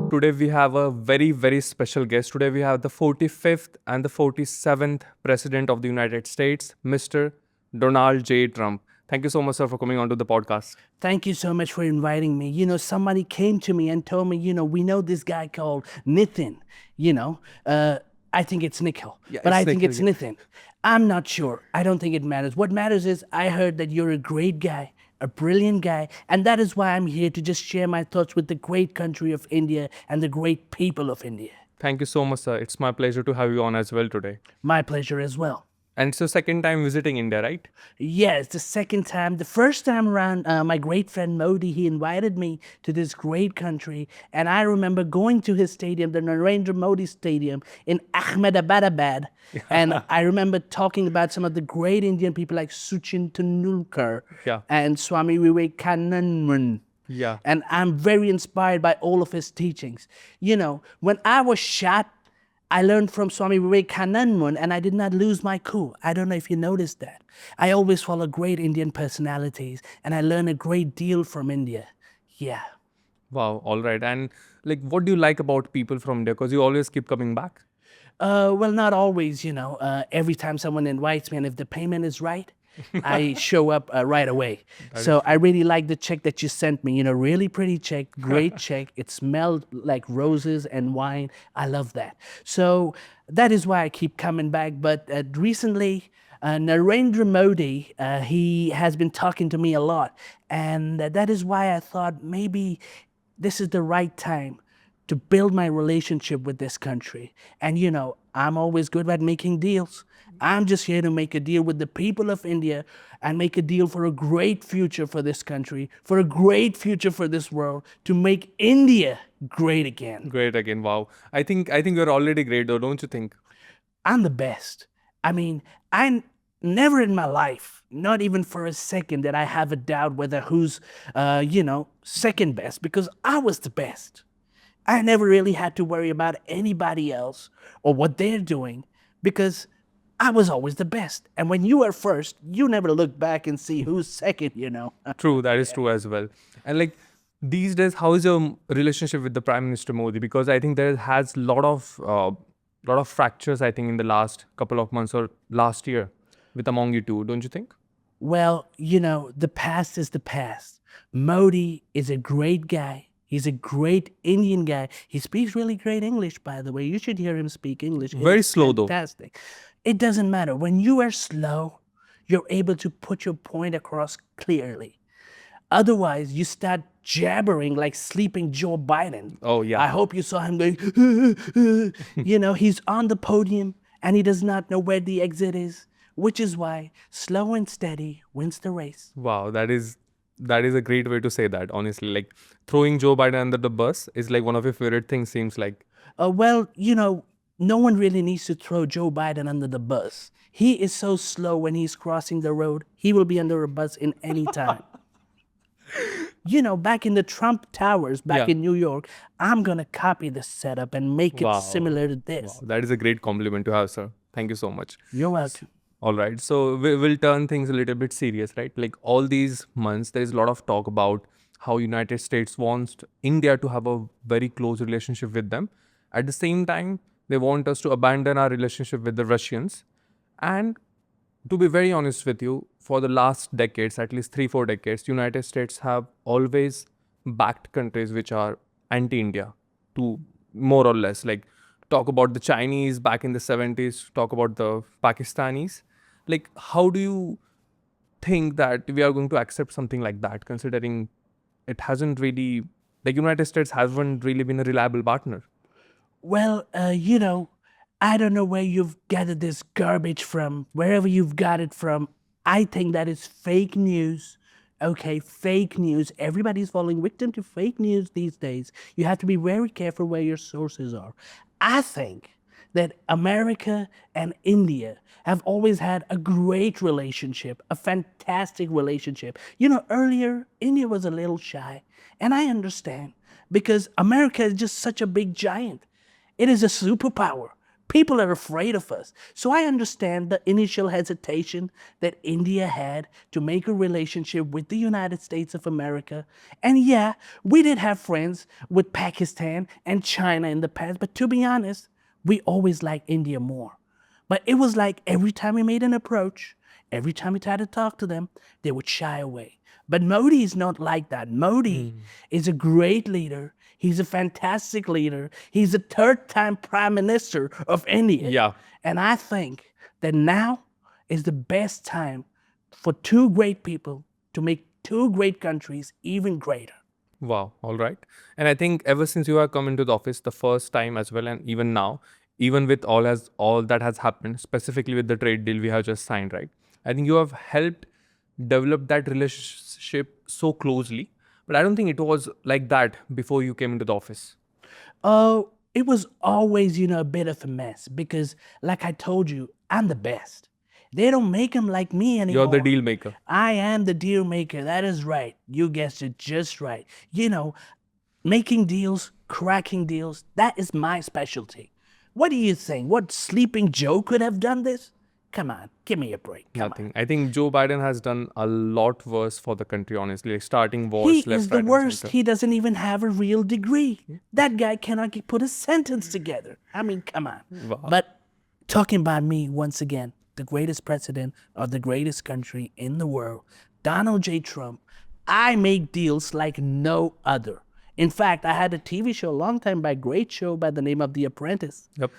Today we have a very, very special guest. Today we have the 45th and the 47th President of the United States, Mr. Donald J. Trump. Thank you so much, sir, for coming onto the podcast. Thank you so much for inviting me. Somebody came to me and told me, we know this guy called Nitin, I think it's Nikhil, but I think it's Nitin. I'm not sure. I don't think it matters. What matters is I heard that you're a great guy, a brilliant guy, and that is why I'm here to just share my thoughts with the great country of India and the great people of India. Thank you so much, sir. It's my pleasure to have you on as well today. My pleasure as well. And it's your second time visiting India, right? Yes, the second time. The first time around, my great friend Modi, he invited me to this great country. And I remember going to his stadium, the Narendra Modi Stadium in Ahmedabad. And I remember talking about some of the great Indian people like Sachin Tendulkar and Swami Vivekananda. Yeah. And I'm very inspired by all of his teachings. When I was shot, I learned from Swami Vivekananda and I did not lose my cool. I don't know if you noticed that. I always follow great Indian personalities and I learn a great deal from India. Yeah. Wow. All right. And what do you like about people from India? Because you always keep coming back. Well, not always, every time someone invites me and if the payment is right, I show up right away. So I really like the check that you sent me, really pretty check, great check. It smelled like roses and wine. I love that. So that is why I keep coming back. But recently, Narendra Modi, he has been talking to me a lot. And that is why I thought maybe this is the right time to build my relationship with this country. And I'm always good at making deals. I'm just here to make a deal with the people of India and make a deal for a great future for this country, for a great future for this world, to make India great again. Great again. Wow. I think you're already great though, don't you think? I'm the best. I mean, I never in my life, not even for a second, did I have a doubt whether who's, second best, because I was the best. I never really had to worry about anybody else or what they're doing because I was always the best. And when you are first, you never look back and see who's second, True, that is true as well. And these days, how is your relationship with the Prime Minister Modi? Because I think there has a lot of fractures, I think, in the last couple of months or last year with among you two, don't you think? Well, the past is the past. Modi is a great guy. He's a great Indian guy. He speaks really great English, by the way. You should hear him speak English. Very slow, though. Fantastic. It doesn't matter. When you are slow, you're able to put your point across clearly. Otherwise, you start jabbering like sleeping Joe Biden. Oh, yeah. I hope you saw him going, he's on the podium and he does not know where the exit is, which is why slow and steady wins the race. Wow, that is a great way to say that, honestly. Throwing Joe Biden under the bus is one of your favorite things, seems like. No one really needs to throw Joe Biden under the bus. He is so slow when he's crossing the road, he will be under a bus in any time. Back in the Trump Towers, in New York, I'm going to copy the setup and make it similar to this. Wow, that is a great compliment to have, sir. Thank you so much. You're welcome. All right. So we'll turn things a little bit serious, right? All these months, there is a lot of talk about how United States wants India to have a very close relationship with them. At the same time, they want us to abandon our relationship with the Russians. And to be very honest with you, for the last decades, at least 3-4 decades, United States have always backed countries which are anti-India, to more or less. Talk about the Chinese back in the 70s, talk about the Pakistanis. How do you think that we are going to accept something like that, considering it hasn't really, United States hasn't really been a reliable partner? Well, I don't know where you've gathered this garbage from. Wherever you've got it from, I think that is fake news. Okay, fake news. Everybody's falling victim to fake news these days. You have to be very careful where your sources are. I think that America and India have always had a great relationship, a fantastic relationship. Earlier, India was a little shy, and I understand because America is just such a big giant. It is a superpower. People are afraid of us. So I understand the initial hesitation that India had to make a relationship with the United States of America. And yeah, we did have friends with Pakistan and China in the past, but to be honest, we always liked India more. But it was like every time we made an approach, every time we tried to talk to them, they would shy away. But Modi is not like that. Modi is a great leader. He's a fantastic leader. He's the third-time prime minister of India. Yeah. And I think that now is the best time for two great people to make two great countries even greater. Wow. All right. And I think ever since you have come into the office the first time as well, and even now, even with all that has happened, specifically with the trade deal we have just signed, right? I think you have helped develop that relationship so closely. But I don't think it was like that before you came into the office. Oh, it was always, a bit of a mess because, like I told you, I'm the best. They don't make them like me anymore. You're the deal maker. I am the deal maker. That is right. You guessed it just right. Making deals, cracking deals, that is my specialty. What do you think? What sleeping Joe could have done this? Come on, give me a break. Come Nothing. I think Joe Biden has done a lot worse for the country, honestly. Like starting on. wars He left, is the right, and worst. center. He doesn't even have a real degree. That guy cannot put a sentence together. I mean, come on. Wow. But talking about me once again, the greatest president of the greatest country in the world, Donald J. Trump, I make deals like no other. In fact, I had a TV show a long time back, great show by the name of The Apprentice. Yep.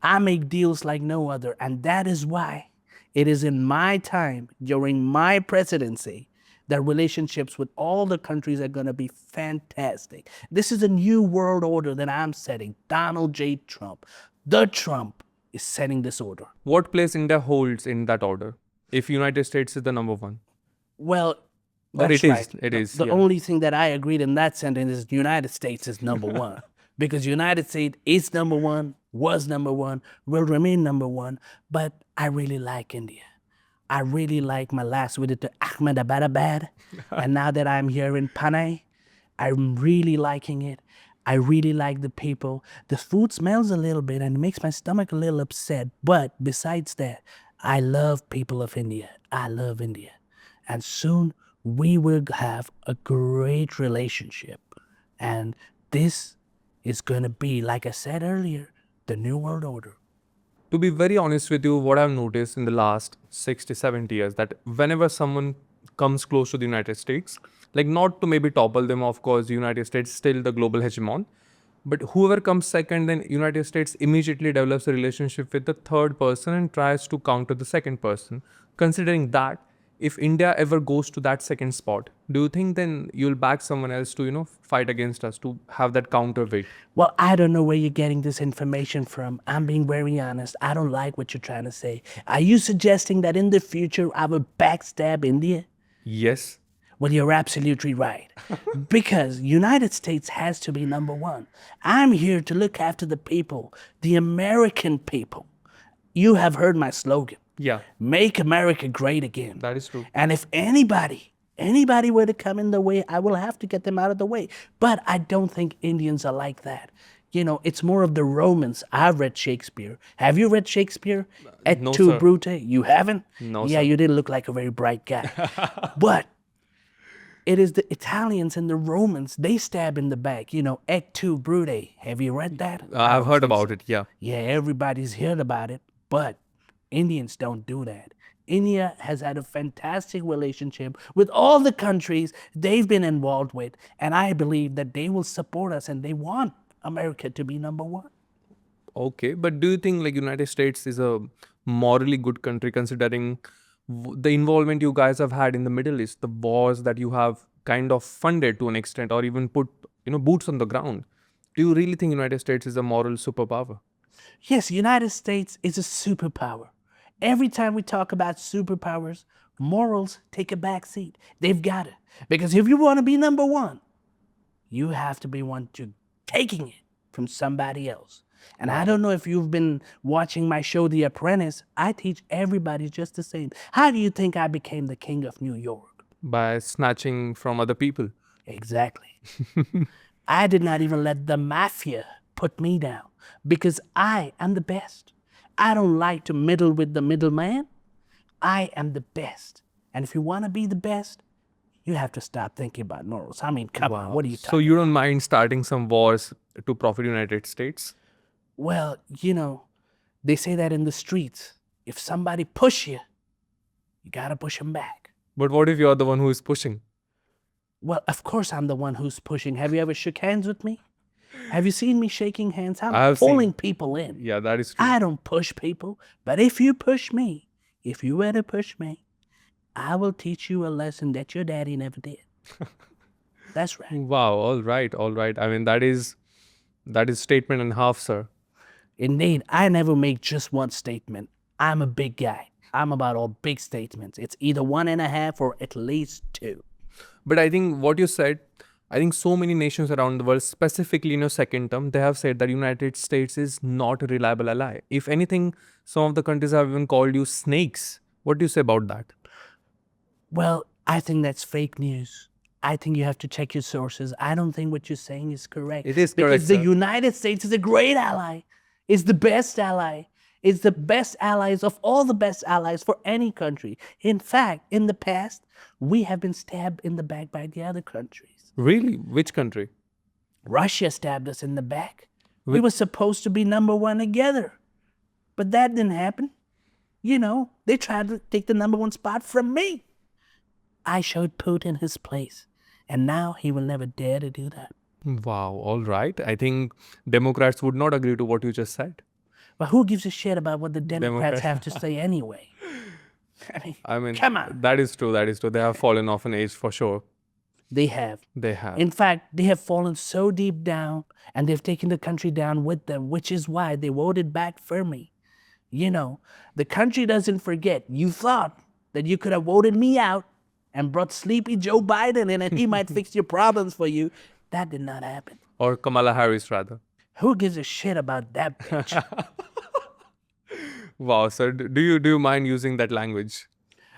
I make deals like no other, and that is why it is in my time, during my presidency, that relationships with all the countries are going to be fantastic. This is a new world order that I'm setting. Donald J. Trump, the Trump, is setting this order. What place India holds in that order? If United States is the number one. Well, Or that's it is, right. it is, The yeah. only thing that I agreed in that sentence is the United States is number one. Because United States is number one, was number one, will remain number one. But I really like India. I really like my last visit to Ahmedabad. And now that I'm here in Pune, I'm really liking it. I really like the people. The food smells a little bit and it makes my stomach a little upset. But besides that, I love people of India. I love India. And soon we will have a great relationship. And this is going to be, like I said earlier, the New World Order. To be very honest with you, what I've noticed in the last 60, 70 years, that whenever someone comes close to the United States, like not to maybe topple them, of course, the United States is still the global hegemon, but whoever comes second, then United States immediately develops a relationship with the third person and tries to counter the second person. Considering that, if India ever goes to that second spot, do you think then you'll back someone else to, fight against us, to have that counterweight? Well, I don't know where you're getting this information from. I'm being very honest. I don't like what you're trying to say. Are you suggesting that in the future I will backstab India? Yes. Well, you're absolutely right. Because United States has to be number one. I'm here to look after the people, the American people. You have heard my slogan. Yeah, Make America great again. that is true. And if anybody were to come in the way, I will have to get them out of the way. But I don't think Indians are like that. It's more of the Romans. I've read Shakespeare. Have you read Shakespeare? Et no, tu, sir. Brute? You haven't? No, Yeah, sir. you didn't look like a very bright guy. But it is the Italians and the Romans. They stab in the back. Et tu, Brute. Have you read that? I've heard about it, yeah. Yeah, everybody's heard about it. But Indians don't do that. India has had a fantastic relationship with all the countries they've been involved with. And I believe that they will support us and they want America to be number one. Okay, but do you think like United States is a morally good country considering the involvement you guys have had in the Middle East, the wars that you have kind of funded to an extent or even put, boots on the ground? Do you really think United States is a moral superpower? Yes, United States is a superpower. Every time we talk about superpowers, morals take a back seat. They've got it. Because if you want to be number one, you have to be one to taking it from somebody else. And I don't know if you've been watching my show, The Apprentice. I teach everybody just the same. How do you think I became the king of New York? By snatching from other people. Exactly. I did not even let the mafia put me down because I am the best. I don't like to middle with the middleman. I am the best. And if you want to be the best, you have to start thinking about morals. I mean, come on, what are you So talking you don't mind starting some wars to profit United States? Well, they say that in the streets. If somebody push you, you got to push them back. But what if you're the one who is pushing? Well, of course I'm the one who's pushing. Have you ever shook hands with me? Have you seen me shaking hands? I I'm have seen. pulling people in. Yeah, that is true. I don't push people. But if you push me, if you were to push me, I will teach you a lesson that your daddy never did. That's right. Wow, all right, all right. I mean, that is statement and a half, sir. Indeed, I never make just one statement. I'm a big guy. I'm about all big statements. It's either 1.5 or at least 2. But I think what you said, I think so many nations around the world, specifically in your second term, they have said that United States is not a reliable ally. If anything, some of the countries have even called you snakes. What do you say about that? Well, I think that's fake news. I think you have to check your sources. I don't think what you're saying is correct. It is correct, Because the sir. United States is a great ally. It's the best ally. It's the best allies of all the best allies for any country. In fact, in the past, we have been stabbed in the back by the other countries. Really? Which country? Russia stabbed us in the back. We were supposed to be number 1 together. But that didn't happen. They tried to take the number 1 spot from me. I showed Putin his place. And now he will never dare to do that. Wow, all right. I think Democrats would not agree to what you just said. But who gives a shit about what the Democrats Democrats. have to say anyway? I mean, come on. That is true. That is true. They have fallen off an age for sure. They have. They have. In fact, they have fallen so deep down and they've taken the country down with them, which is why they voted back for me. The country doesn't forget. You thought that you could have voted me out and brought sleepy Joe Biden in and he might fix your problems for you. That did not happen. Or Kamala Harris, rather. Who gives a shit about that bitch? Wow, sir. Do you mind using that language?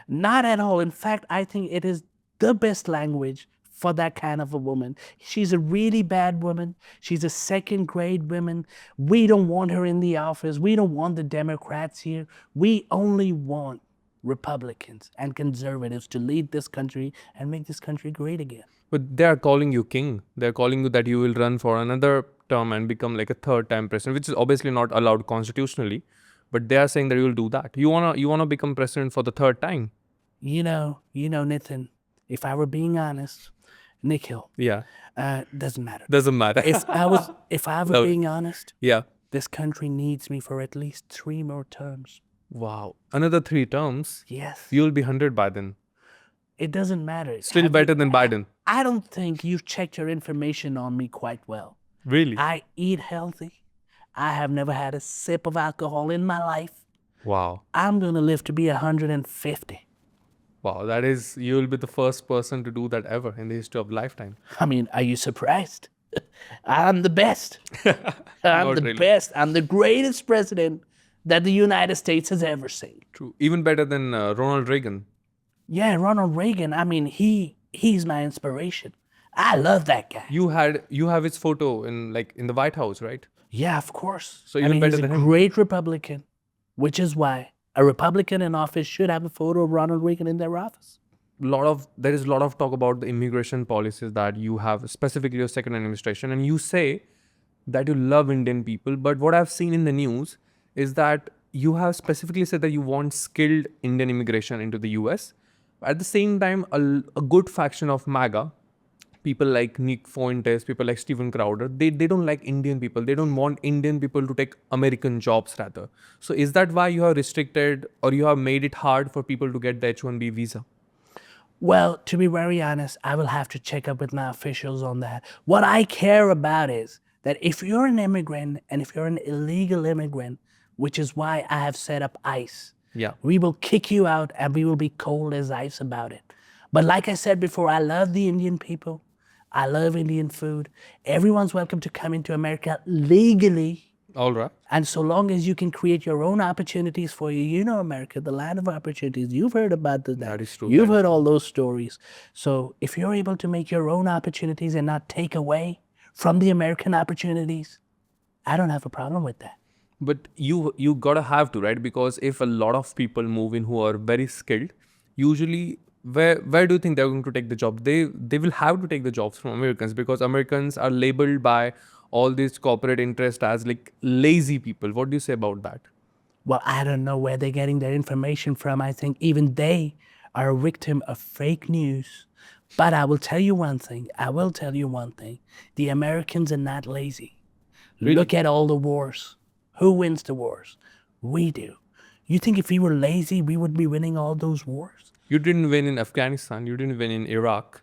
Not at all. In fact, I think it is the best language for that kind of a woman. She's a really bad woman. She's a second-grade woman. We don't want her in the office. We don't want the Democrats here. We only want Republicans and conservatives to lead this country and make this country great again. But they are calling you king. They're calling you that you will run for another term and become like a third-time president, which is obviously not allowed constitutionally. But they are saying that you will do that. You wanna become president for the third time. Nitin, if I were being honest, Nikhil, Yeah. doesn't matter. Doesn't matter. If I were being honest, Yeah. this country needs me for at least 3 more terms. Wow. Another 3 terms. Yes. You'll be 100 by then. It doesn't matter. Still better than Biden. I don't think you've checked your information on me quite well. Really? I eat healthy. I have never had a sip of alcohol in my life. Wow. I'm going to live to be 150. Wow. That is, you'll be the first person to do that ever in the history of lifetime. I mean, are you surprised? I'm the best. I'm Not the really. best. I'm the greatest president that the United States has ever seen. True. Even better than Ronald Reagan. Yeah, Ronald Reagan. I mean, he's my inspiration. I love that guy. You have his photo in the White House, right? Yeah, of course. So even better he's than a him. great Republican, which is why a Republican in office should have a photo of Ronald Reagan in their office. There is a lot of talk about the immigration policies that you have, specifically your second administration, and you say that you love Indian people. But what I've seen in the news is that you have specifically said that you want skilled Indian immigration into the US. At the same time, a good faction of MAGA, people like Nick Fuentes, people like Steven Crowder, they don't like Indian people. They don't want Indian people to take American jobs rather. So is that why you have restricted or you have made it hard for people to get the H-1B visa? Well, to be very honest, I will have to check up with my officials on that. What I care about is that if you're an immigrant and if you're an illegal immigrant, which is why I have set up ICE, Yeah. we will kick you out and we will be cold as ice about it. But like I said before, I love the Indian people. I love Indian food. Everyone's welcome to come into America legally. All right. And so long as you can create your own opportunities for you, America, the land of opportunities, you've heard about that. That is true. You've heard all those stories. So if you're able to make your own opportunities and not take away from the American opportunities, I don't have a problem with that. But you gotta have to, right? Because if a lot of people move in who are very skilled, usually where do you think they're going to take the job? They will have to take the jobs from Americans, because Americans are labeled by all these corporate interest as like lazy people. What do you say about that? Well, I don't know where they're getting their information from. I think even they are a victim of fake news. But I will tell you one thing. I will tell you one thing. The Americans are not lazy. Really? Look at all the wars. Who wins the wars? We do. You think if we were lazy, we would be winning all those wars? You didn't win in Afghanistan. You didn't win in Iraq.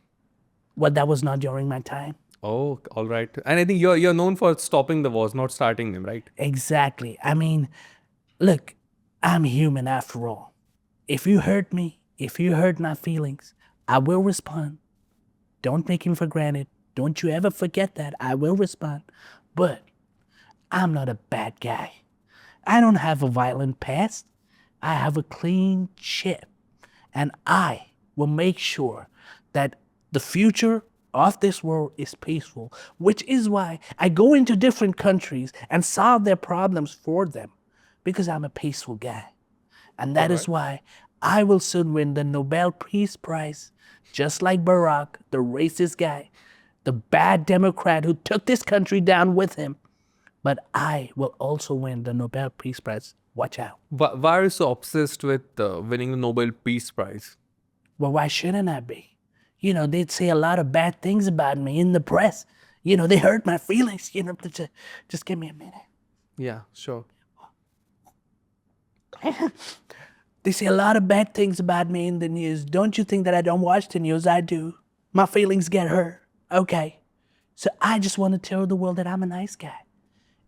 Well, that was not during my time. Oh, all right. And I think you're known for stopping the wars, not starting them, right? Exactly. I mean, look, I'm human after all. If you hurt me, if you hurt my feelings, I will respond. Don't take him for granted. Don't you ever forget that. I will respond. But I'm not a bad guy. I don't have a violent past. I have a clean chip. And I will make sure that the future of this world is peaceful, which is why I go into different countries and solve their problems for them, because I'm a peaceful guy. And that is why I will soon win the Nobel Peace Prize, just like Barack, the racist guy, the bad Democrat who took this country down with him. But I will also win the Nobel Peace Prize. Watch out. Why are you so obsessed with winning the Nobel Peace Prize? Well, why shouldn't I be? You know, they'd say a lot of bad things about me in the press. You know, they hurt my feelings. You know, just give me a minute. Yeah, sure. They say a lot of bad things about me in the news. Don't you think that I don't watch the news? I do. My feelings get hurt. Okay. So I just want to tell the world that I'm a nice guy.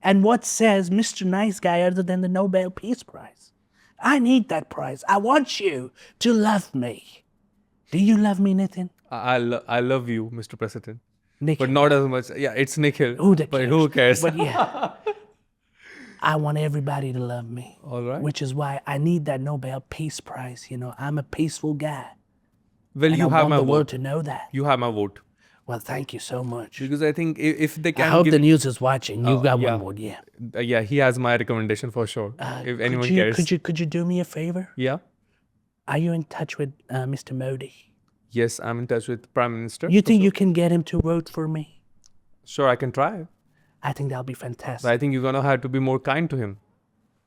And what says Mr. Nice Guy other than the Nobel Peace Prize? I need that prize. I want you to love me. Do you love me, Nitin? I love you, Mr. President. Nikhil. But not as much. Yeah, it's Nikhil. Who the But who cares? But yeah. I want everybody to love me. All right. Which is why I need that Nobel Peace Prize. You know, I'm a peaceful guy. Well, And you I have want my the world vote. to know that. You have my vote. Well, thank you so much. Because I think if they I can hope give the news is watching. You've got yeah. one more, yeah. Yeah, he has my recommendation for sure. If anyone cares. Could you do me a favor? Yeah. Are you in touch with Mr. Modi? Yes, I'm in touch with Prime Minister. You think you can get him to vote for me? Sure, I can try. I think that'll be fantastic. But I think you're gonna have to be more kind to him.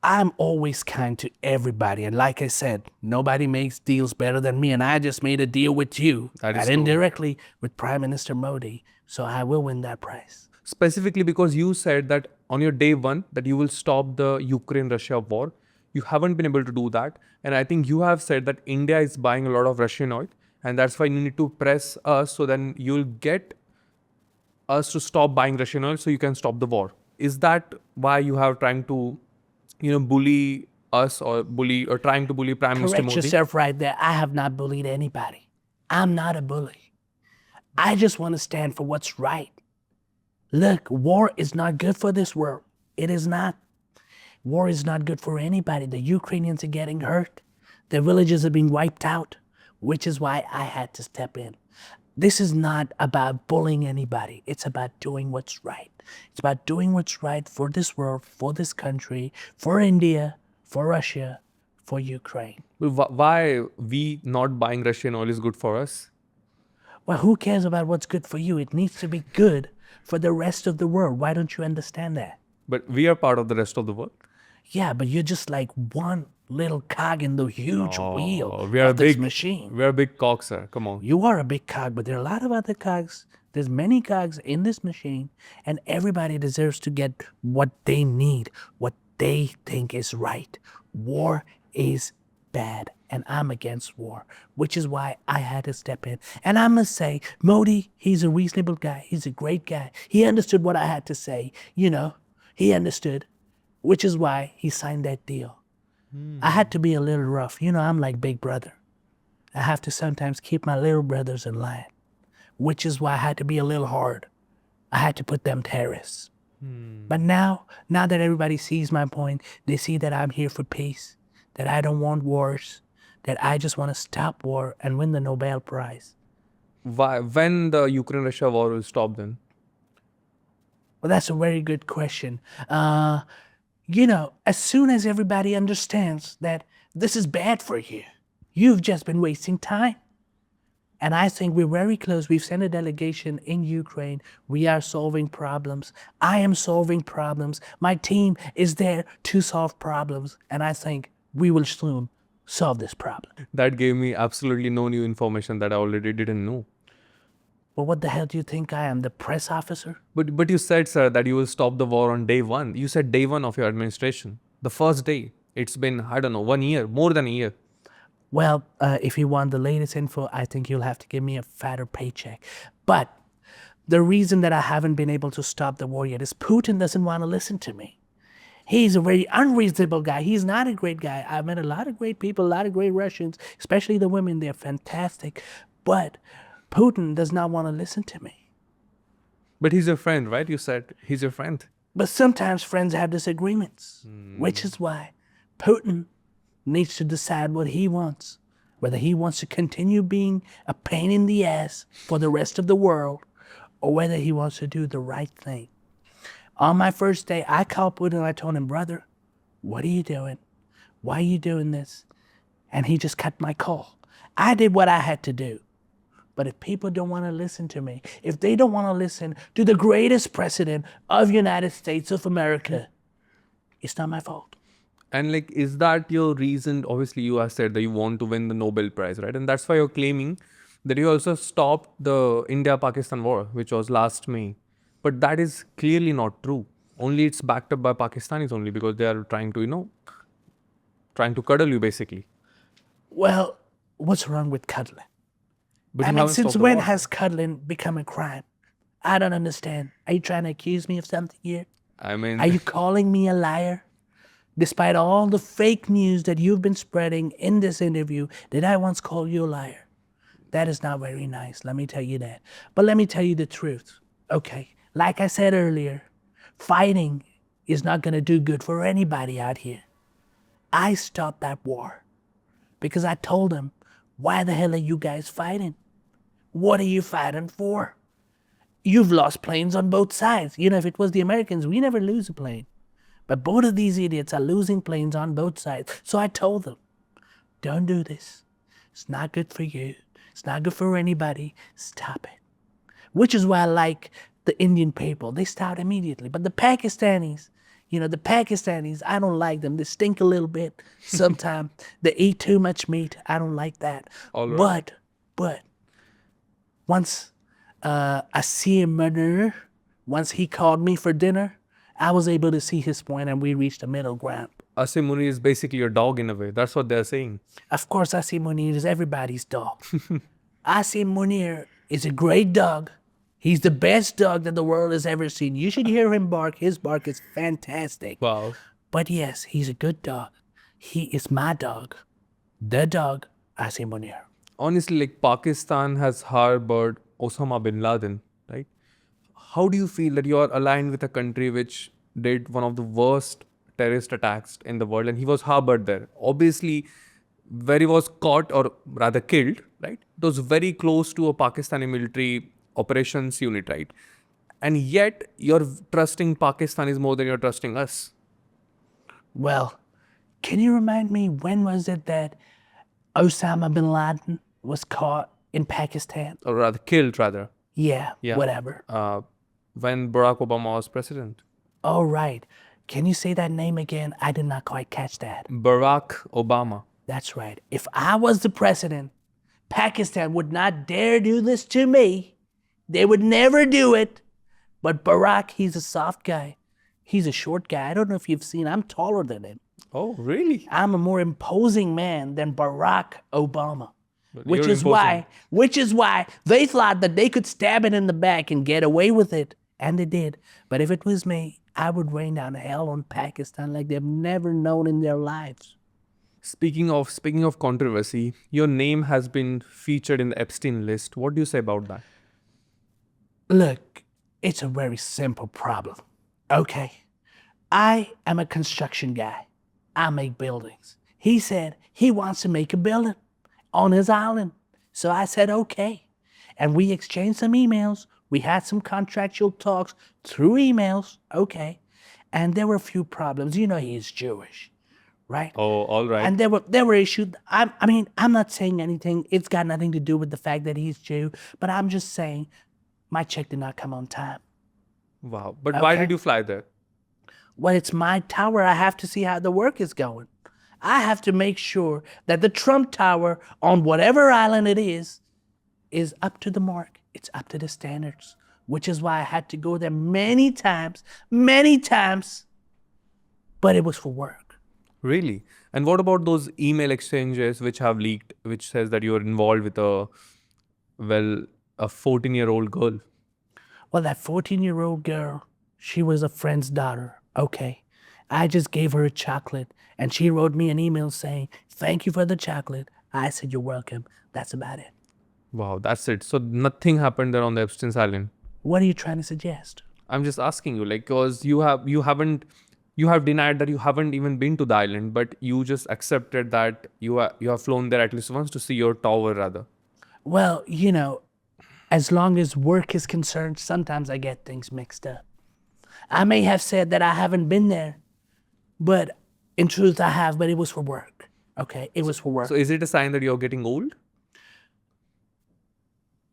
I'm always kind to everybody. And like I said, nobody makes deals better than me. And I just made a deal with you. That is and true. indirectly with Prime Minister Modi. So I will win that prize. Specifically because you said that on your day one that you will stop the Ukraine-Russia war. You haven't been able to do that. And I think you have said that India is buying a lot of Russian oil. And that's why you need to press us so then you'll get us to stop buying Russian oil so you can stop the war. Is that why you have trying to, bully us or trying to bully Prime Minister Correct Modi? yourself right there. I have not bullied anybody. I'm not a bully. I just want to stand for what's right. Look, war is not good for this world. It is not. War is not good for anybody. The Ukrainians are getting hurt. Their villages are being wiped out, which is why I had to step in. This is not about bullying anybody. It's about doing what's right. It's about doing what's right for this world, for this country, for India, for Russia, for Ukraine. Why we not buying Russian oil is good for us? Well, who cares about what's good for you? It needs to be good for the rest of the world. Why don't you understand that? But we are part of the rest of the world. Yeah, but you're just like one little cog in the huge wheel We are of this big machine. We are a big cog, sir. Come on. You are a big cog, but there are a lot of other cogs. There's many cogs in this machine, and everybody deserves to get what they need, what they think is right. War is bad, and I'm against war, which is why I had to step in. And I must say, Modi, he's a reasonable guy. He's a great guy. He understood what I had to say. He understood, which is why he signed that deal. I had to be a little rough. I'm like Big Brother. I have to sometimes keep my little brothers in line, which is why I had to be a little hard. I had to put them terrorists. But now that everybody sees my point, they see that I'm here for peace, that I don't want wars, that I just want to stop war and win the Nobel Prize. Why? When the Ukraine-Russia war will stop then? Well, that's a very good question. As soon as everybody understands that this is bad for you, you've just been wasting time. And I think we're very close. We've sent a delegation in Ukraine. We are solving problems. I am solving problems. My team is there to solve problems. And I think we will soon solve this problem. That gave me absolutely no new information that I already didn't know. But what the hell do you think I am, the press officer? But you said, sir, that you will stop the war on day one. You said day one of your administration. The first day. It's been, I don't know, 1 year, more than a year. Well, if you want the latest info, I think you'll have to give me a fatter paycheck. But the reason that I haven't been able to stop the war yet is Putin doesn't want to listen to me. He's a very unreasonable guy. He's not a great guy. I've met a lot of great people, a lot of great Russians, especially the women. They're fantastic. But Putin does not want to listen to me. But he's your friend, right? You said he's your friend. But sometimes friends have disagreements, which is why Putin needs to decide what he wants, whether he wants to continue being a pain in the ass for the rest of the world or whether he wants to do the right thing. On my first day, I called Putin and I told him, brother, what are you doing? Why are you doing this? And he just cut my call. I did what I had to do. But if people don't want to listen to me, if they don't want to listen to the greatest president of United States of America, it's not my fault. And like, is that your reason? Obviously, you have said that you want to win the Nobel Prize, right? And that's why you're claiming that you also stopped the India-Pakistan war, which was last May. But that is clearly not true. Only it's backed up by Pakistanis only because they are trying to, trying to cuddle you basically. Well, what's wrong with cuddling? But I you mean, haven't since stopped the when war. has cuddling become a crime? I don't understand. Are you trying to accuse me of something here? I mean, Are you calling me a liar? Despite all the fake news that you've been spreading in this interview, did I once call you a liar? That is not very nice, let me tell you that. But let me tell you the truth. Okay, like I said earlier, fighting is not going to do good for anybody out here. I stopped that war because I told them, why the hell are you guys fighting? What are you fighting for? You've lost planes on both sides. If it was the Americans, we never lose a plane. But both of these idiots are losing planes on both sides. So I told them, don't do this. It's not good for you. It's not good for anybody. Stop it. Which is why I like the Indian people. They stopped immediately. But the Pakistanis, I don't like them. They stink a little bit sometimes. They eat too much meat. I don't like that. All right. But once Asim Munir, once he called me for dinner, I was able to see his point and we reached a middle ground. Asim Munir is basically your dog in a way. That's what they're saying. Of course, Asim Munir is everybody's dog. Asim Munir is a great dog. He's the best dog that the world has ever seen. You should hear him bark. His bark is fantastic. Wow. But yes, he's a good dog. He is my dog. The dog, Asim Munir. Honestly, like Pakistan has harbored Osama bin Laden, right? How do you feel that you are aligned with a country which did one of the worst terrorist attacks in the world and he was harbored there? Obviously, where he was caught or rather killed, right? It was very close to a Pakistani military operations unit, right? And yet you're trusting Pakistanis more than you're trusting us. Well, can you remind me when was it that Osama bin Laden was caught in Pakistan? Or rather killed, rather. Yeah, Yeah. whatever. When Barack Obama was president. Oh, right. Can you say that name again? I did not quite catch that. Barack Obama. That's right. If I was the president, Pakistan would not dare do this to me. They would never do it. But Barack, he's a soft guy. He's a short guy. I don't know if you've seen, I'm taller than him. Oh, really? I'm a more imposing man than Barack Obama. But Which you're is why they thought that they could stab it in the back and get away with it. And they did. But if it was me, I would rain down hell on Pakistan like they've never known in their lives. Speaking of controversy, your name has been featured in the Epstein list. What do you say about that? Look, it's a very simple problem. Okay, I am a construction guy. I make buildings. He said he wants to make a building on his island. So I said, okay. And we exchanged some emails. We had some contractual talks through emails. Okay. and there were a few problems. You know, he's Jewish, right? Oh, all right. And there were issues. I mean, I'm not saying anything. It's got nothing to do with the fact that he's Jew, but I'm just saying my check did not come on time. Wow. But why Okay. did you fly there? Well, it's my tower. I have to see how the work is going. I have to make sure that the Trump Tower on whatever island it is up to the mark. It's up to the standards, which is why I had to go there many times, but it was for work. Really? And what about those email exchanges which have leaked, which says that you're involved with a 14-year-old girl? Well, that 14-year-old girl, she was a friend's daughter. Okay. I just gave her a chocolate and she wrote me an email saying, "Thank you for the chocolate." I said, "You're welcome." That's about it. Wow, that's it. So nothing happened there on the Epstein Island. What are you trying to suggest? I'm just asking you, like, because you have denied that you haven't even been to the island, but you just accepted that you have flown there at least once to see your tower, rather. Well, you know, as long as work is concerned, sometimes I get things mixed up. I may have said that I haven't been there, but in truth I have, but it was for work. Okay, it was for work. So is it a sign that you're getting old?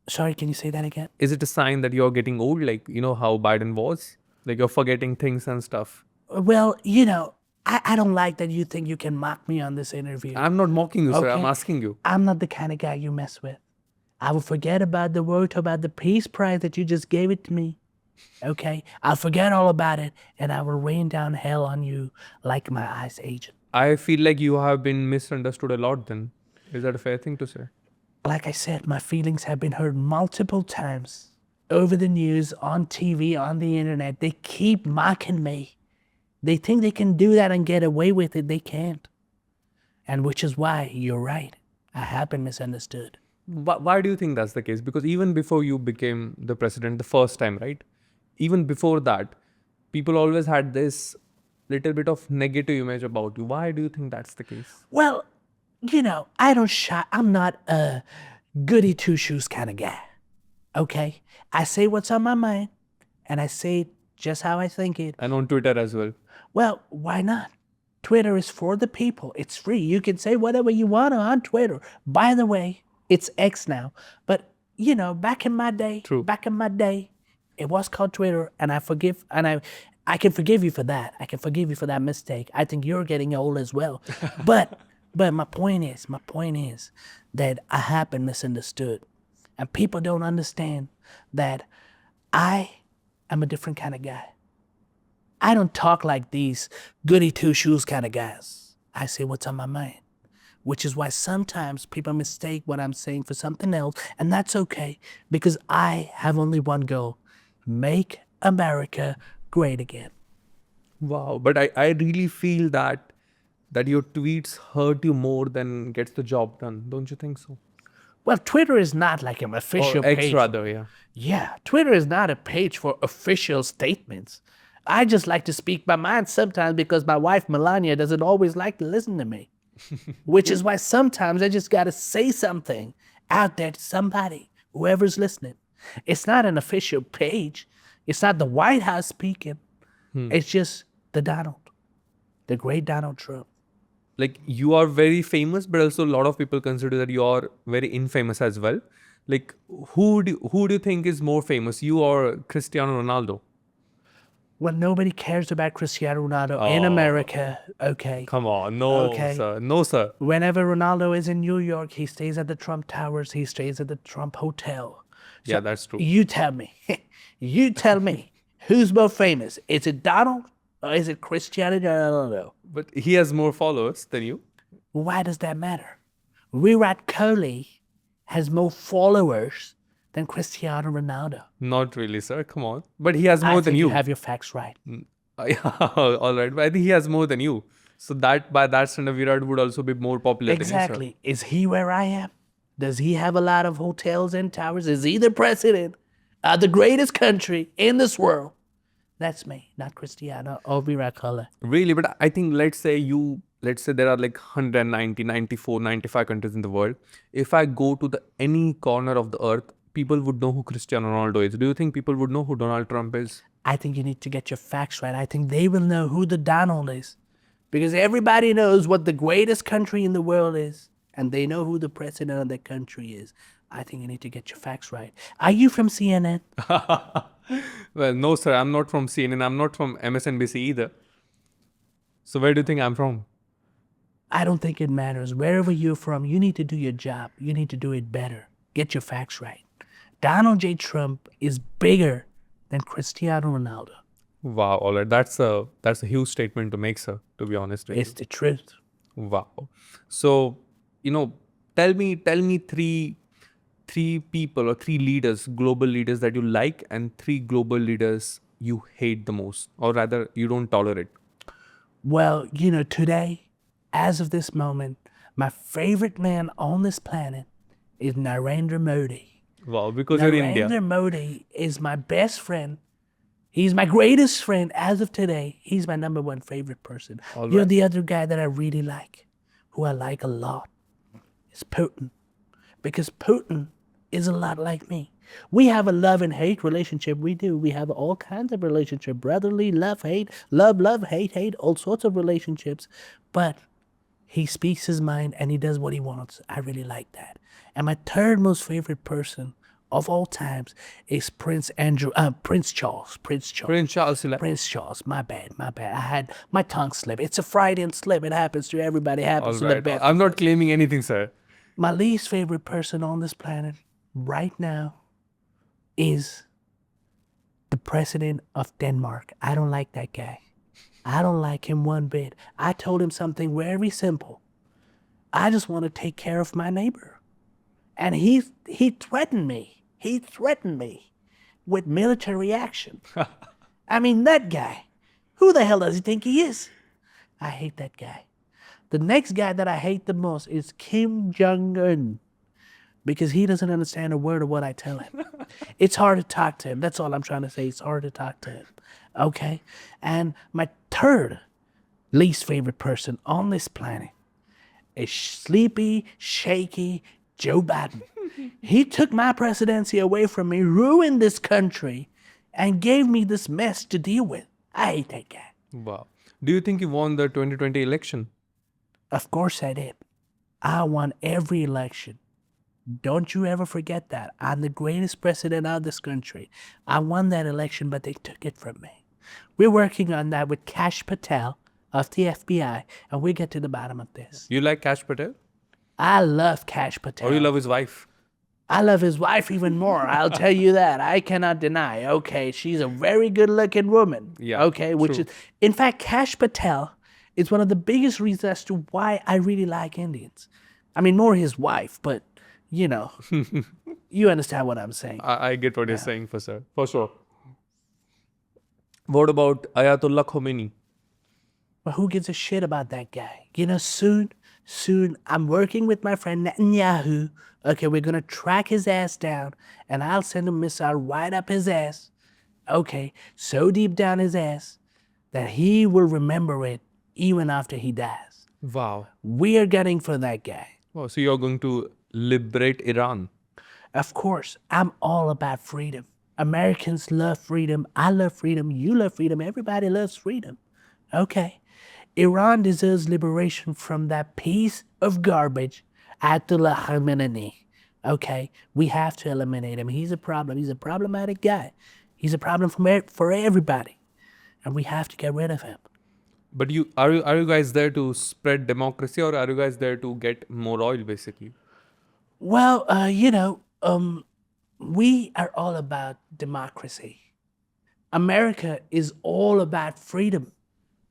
Sorry, can you say that again? Is it a sign that you're getting old, like you know how Biden was? Like you're forgetting things and stuff. Well, you know, I don't like that you think you can mock me on this interview. I'm not mocking you, sir. I'm Okay. asking you. I'm not the kind of guy you mess with. I will forget about the word, about the Peace Prize that you just gave it to me. Okay? I'll forget all about it and I will rain down hell on you like my ICE agent. I feel like you have been misunderstood a lot then. Is that a fair thing to say? Like I said, my feelings have been hurt multiple times over the news, on TV, on the internet. They keep mocking me. They think they can do that and get away with it. They can't. And which is why you're right. I have been misunderstood. Why do you think that's the case? Because even before you became the president the first time, right? Even before that, people always had this little bit of negative image about you. Why do you think that's the case? Well, you know, I'm not a goody two-shoes kind of guy. Okay? I say what's on my mind, and I say it just how I think it. And on Twitter as well. Well, why not? Twitter is for the people. It's free. You can say whatever you want on Twitter. By the way, it's X now. But, you know, back in my day, it was called Twitter, and I can forgive you for that. I can forgive you for that mistake. I think you're getting old as well. But my point is that I have been misunderstood. And people don't understand that I am a different kind of guy. I don't talk like these goody two-shoes kind of guys. I say what's on my mind, which is why sometimes people mistake what I'm saying for something else, and that's okay, because I have only one goal: make America great again. Wow. But I really feel that your tweets hurt you more than gets the job done. Don't you think so? Well, Twitter is not like an official Or X page. rather, yeah. Yeah, Twitter is not a page for official statements. I just like to speak my mind sometimes because my wife, Melania, doesn't always like to listen to me. Which is why sometimes I just got to say something out there to somebody, whoever's listening. It's not an official page. It's not the White House speaking. It's just the great Donald Trump. Like you are very famous, but also a lot of people consider that you are very infamous as well. Like who do you think is more famous, you or Cristiano Ronaldo? Well, nobody cares about Cristiano Ronaldo in America, okay? Come on, no, Okay. sir, no, sir. Whenever Ronaldo is in New York, he stays at the Trump Towers, he stays at the Trump Hotel. Yeah, that's true. You tell me, who's more famous? Is it Donald or is it Cristiano Ronaldo? But he has more followers than you. Why does that matter? Virat Kohli has more followers than Cristiano Ronaldo. Not really, sir. Come on. But he has I more than think you. you have your facts right. Yeah, all right. But I think he has more than you. So that by that standard, Virat would also be more popular than you, sir. Exactly. Is he where I am? Does he have a lot of hotels and towers? Is he the president of the greatest country in this world? That's me, not Cristiano or Virat Kohli. Really, but I think let's say there are like 190, 94, 95 countries in the world. If I go to any corner of the earth, people would know who Cristiano Ronaldo is. Do you think people would know who Donald Trump is? I think you need to get your facts right. I think they will know who the Donald is. Because everybody knows what the greatest country in the world is. And they know who the president of that country is. I think you need to get your facts right. Are you from CNN? Well, no, sir. I'm not from CNN. I'm not from MSNBC either. So where do you think I'm from? I don't think it matters. Wherever you're from, you need to do your job. You need to do it better. Get your facts right. Donald J. Trump is bigger than Cristiano Ronaldo. Wow. All right. That's a huge statement to make, sir. To be honest with It's the truth. you. Wow. So tell me three people or three leaders, global leaders that you like, and three global leaders you hate the most, or rather you don't tolerate. Well, today, as of this moment, my favorite man on this planet is Narendra Modi. Wow. Because you're India. Narendra Modi is my best friend. He's my greatest friend as of today. He's my number one favorite person. All You're right. the other guy that I really like, who I like a lot, is Putin. Because Putin is a lot like me. We have a love and hate relationship. We do. We have all kinds of relationship. Brotherly, love, hate, hate, all sorts of relationships. But he speaks his mind and he does what he wants. I really like that. And my third most favorite person of all times is Prince Charles. Prince Charles. Prince Charles. My bad. I had my tongue slip. It's a Freudian slip. It happens to everybody. It All happens to the right. best. I'm not claiming anything, sir. My least favorite person on this planet right now is the president of Denmark. I don't like that guy. I don't like him one bit. I told him something very simple. I just want to take care of my neighbor. And he threatened me. He threatened me with military action. I mean, that guy. Who the hell does he think he is? I hate that guy. The next guy that I hate the most is Kim Jong-un. Because he doesn't understand a word of what I tell him. It's hard to talk to him. That's all I'm trying to say. It's hard to talk to him. Okay? And my third least favorite person on this planet is sleepy, shaky Joe Biden. He took my presidency away from me, ruined this country, and gave me this mess to deal with. I hate that guy. Wow. Do you think you won the 2020 election? Of course I did. I won every election. Don't you ever forget that. I'm the greatest president of this country. I won that election, but they took it from me. We're working on that with Kash Patel of the FBI, and we'll get to the bottom of this. You like Kash Patel? I love Kash Patel. Or you love his wife? I love his wife even more. I'll tell you that. I cannot deny. Okay, she's a very good-looking woman. Yeah, Okay, which true. is, in fact, Kash Patel is one of the biggest reasons as to why I really like Indians. I mean, more his wife, but you understand what I'm saying. I get what you're saying, for sure. What about Ayatollah Khomeini? But who gives a shit about that guy? Soon, I'm working with my friend Netanyahu. Okay, we're going to track his ass down, and I'll send a missile right up his ass. Okay, so deep down his ass that he will remember it even after he dies. Wow. We're gunning for that guy. Wow. So you're going to liberate Iran? Of course, I'm all about freedom. Americans love freedom. I love freedom. You love freedom. Everybody loves freedom. Okay. Iran deserves liberation from that piece of garbage, Ayatollah Khomeini. Okay? We have to eliminate him. He's a problem. He's a problematic guy. He's a problem for everybody. And we have to get rid of him. But are you guys there to spread democracy, or are you guys there to get more oil, basically? Well, we are all about democracy. America is all about freedom.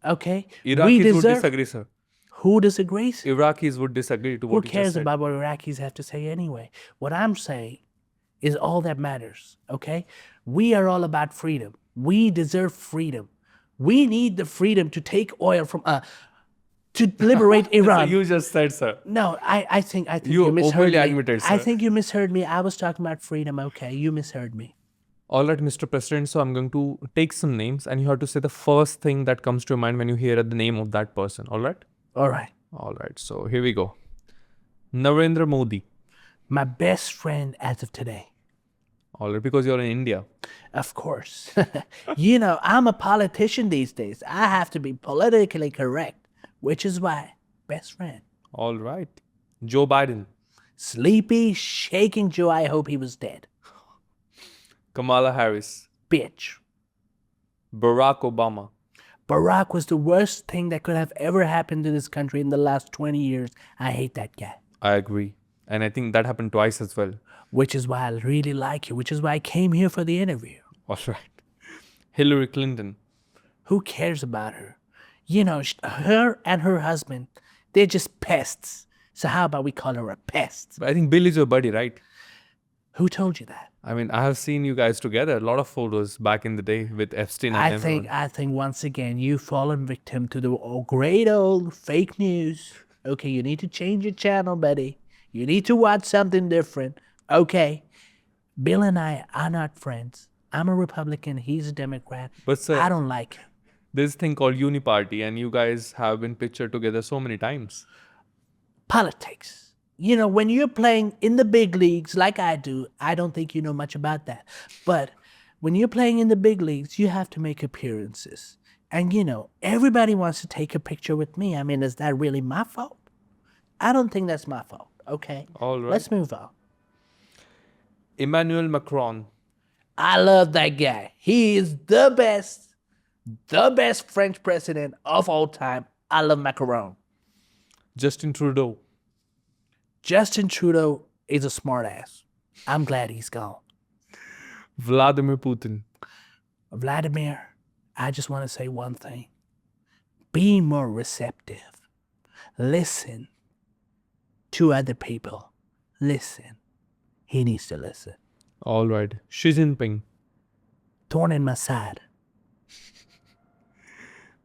Okay? Iraqis would disagree, sir. Who disagrees? Iraqis would disagree to Who what you just cares said. about what Iraqis have to say anyway? What I'm saying is all that matters, okay? We are all about freedom. We deserve freedom. We need the freedom to take oil from, to liberate Iran. So you just said, sir. No, I think You you misheard openly me. admitted, I sir. think you misheard me. I was talking about freedom, okay? You misheard me. All right, Mr. President. So I'm going to take some names, and you have to say the first thing that comes to your mind when you hear the name of that person. All right? All right. All right. So here we go. Narendra Modi. My best friend as of today. All right, because you're in India. Of course. I'm a politician these days. I have to be politically correct, which is why, best friend. All right. Joe Biden, Sleepy, shaking Joe, I hope he was dead. Kamala Harris, Bitch. Barack Obama, Barack was the worst thing that could have ever happened to this country in the last 20 years. I hate that guy. I agree. And I think that happened twice as well. Which is why I really like you, which is why I came here for the interview. All right. Hillary Clinton, Who cares about her? Her and her husband, they're just pests. So how about we call her a pest? but I think Bill is your buddy, right? Who told you that? I mean, I have seen you guys together. A lot of photos back in the day with Epstein and everyone. I think once again you've fallen victim to the great old fake news. Okay, you need to change your channel, buddy. You need to watch something different. Okay, Bill and I are not friends. I'm a Republican. He's a Democrat. But sir, I don't like him. This thing called Uniparty, and you guys have been pictured together so many times. Politics. When you're playing in the big leagues like I do, I don't think you know much about that. But when you're playing in the big leagues, you have to make appearances. And everybody wants to take a picture with me. I mean, is that really my fault? I don't think that's my fault. Okay. All right. Let's move on. Emmanuel Macron, I love that guy. He is the best French president of all time. I love Macron. Justin Trudeau, Justin Trudeau is a smartass. I'm glad he's gone. Vladimir Putin, Vladimir, I just want to say one thing. Be more receptive. Listen to other people. Listen. He needs to listen. all right. Xi Jinping, Thorn in my side.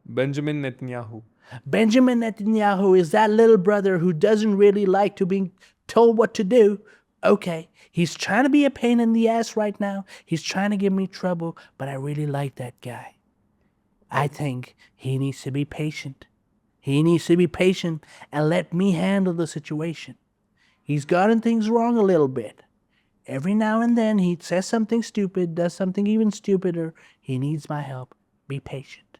Benjamin Netanyahu, Benjamin Netanyahu is that little brother who doesn't really like to be told what to do. Okay, he's trying to be a pain in the ass right now. He's trying to give me trouble, but I really like that guy. I think he needs to be patient. He needs to be patient and let me handle the situation. He's gotten things wrong a little bit. Every now and then he says something stupid, does something even stupider. He needs my help. Be patient.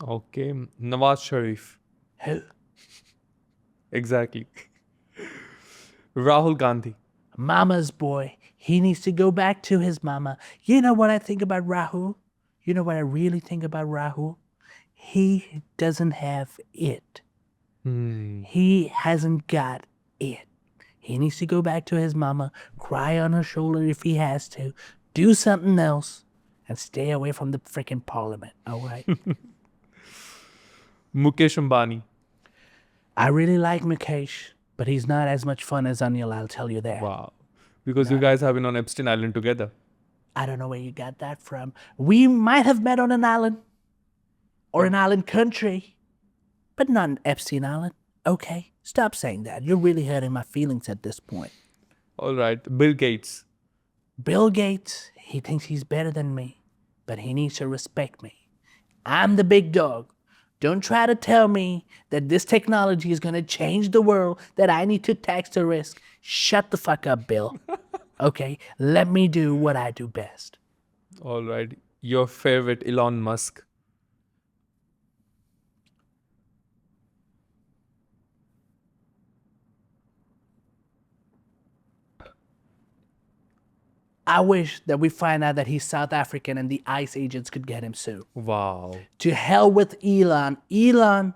okay. Nawaz Sharif, Who? exactly. Rahul Gandhi, Mama's boy. He needs to go back to his mama. You know what I think about Rahul? You know what I really think about Rahul? He doesn't have it. He hasn't got it. He needs to go back to his mama, cry on her shoulder if he has to, do something else, and stay away from the freaking parliament, all right? Mukesh Ambani, I really like Mukesh, but he's not as much fun as Anil, I'll tell you that. wow. Because you guys have been on Epstein Island together. I don't know where you got that from. We might have met on an island or an island country, but not Epstein Island. Okay, stop saying that. You're really hurting my feelings at this point. All right. Bill Gates, Bill Gates, he thinks he's better than me, but he needs to respect me. I'm the big dog. Don't try to tell me that this technology is going to change the world, that I need to tax the risk. Shut the fuck up, Bill. Okay, let me do what I do best. all right. Your favorite Elon Musk, I wish that we find out that he's South African and the ICE agents could get him soon. wow. To hell with Elon. Elon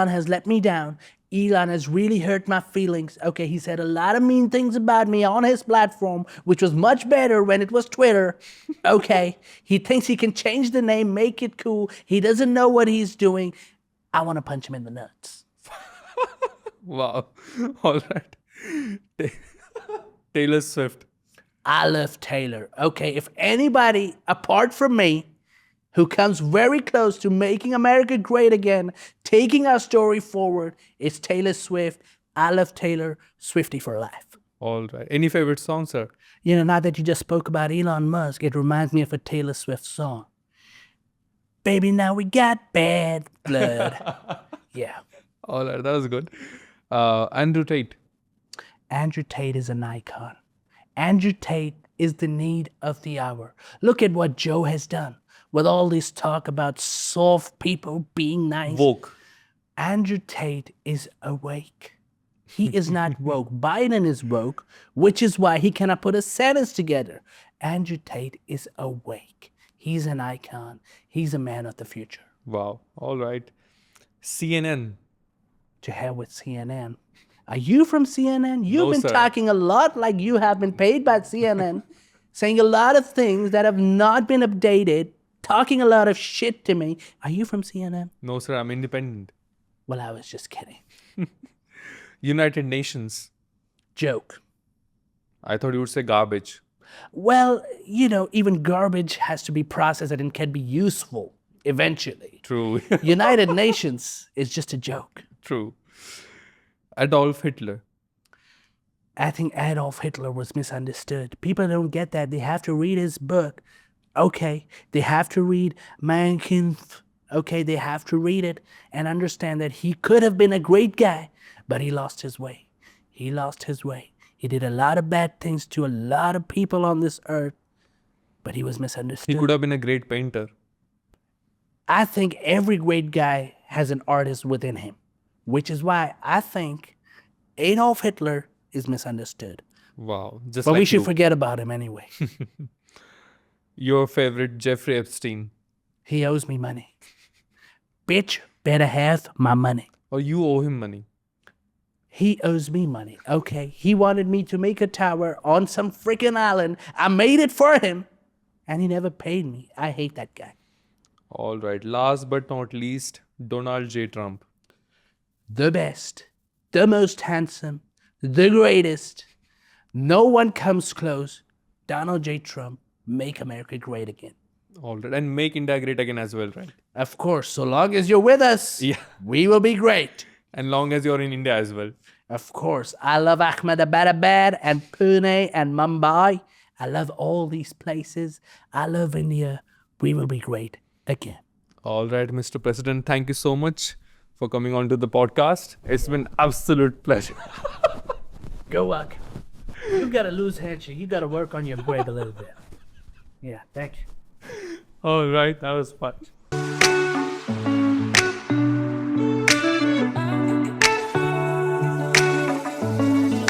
has let me down. Elon has really hurt my feelings. Okay, he said a lot of mean things about me on his platform, which was much better when it was Twitter. Okay, he thinks he can change the name, make it cool. He doesn't know what he's doing. I want to punch him in the nuts. Wow. All right. Taylor Swift, I love Taylor. Okay, if anybody apart from me who comes very close to making America great again, taking our story forward, it's Taylor Swift. I love Taylor. Swiftie for life. all right. Any favorite song, sir? Now that you just spoke about Elon Musk, it reminds me of a Taylor Swift song. Baby, now we got bad blood. Yeah. All right. That was good. Andrew Tate, Andrew Tate is an icon. Andrew Tate is the need of the hour. Look at what Joe has done with all this talk about soft people being nice. Woke. Andrew Tate is awake. He is not woke. Biden is woke, which is why he cannot put a sentence together. Andrew Tate is awake. He's an icon. He's a man of the future. Wow. All right. CNN. To hell with CNN. Are you from CNN? You've No, been sir. talking a lot like you have been paid by CNN, saying a lot of things that have not been updated, talking a lot of shit to me. Are you from CNN? No, sir, I'm independent. Well, I was just kidding. United Nations. Joke. I thought you would say garbage. Well, even garbage has to be processed and can be useful eventually. True. United Nations is just a joke. True. Adolf Hitler. I think Adolf Hitler was misunderstood. People don't get that. They have to read his book. Okay, they have to read Mein Kampf. Okay, they have to read it and understand that he could have been a great guy, but he lost his way. He lost his way. He did a lot of bad things to a lot of people on this earth, but he was misunderstood. He could have been a great painter. I think every great guy has an artist within him, which is why I think Adolf Hitler is misunderstood. Wow. Just But like we should you. forget about him anyway. Your favorite Jeffrey Epstein. He owes me money. Bitch better have my money. Or you owe him money. He owes me money. Okay, he wanted me to make a tower on some freaking island. I made it for him, and he never paid me. I hate that guy. All right. Last but not least, Donald J. Trump. The best, the most handsome, the greatest. No one comes close. Donald J. Trump, make America great again. All right. And make India great again as well, right? Of course, so long as you're with us, Yeah. we will be great. And long as you're in India as well. Of course, I love Ahmedabad and Pune and Mumbai. I love all these places. I love India. We will be great again. All right, Mr. President, thank you so much for coming on to the podcast. It's been absolute pleasure. Go walk. You got a loose handshake. You got to work on your grip a little bit. Yeah, thank you. All right, that was fun.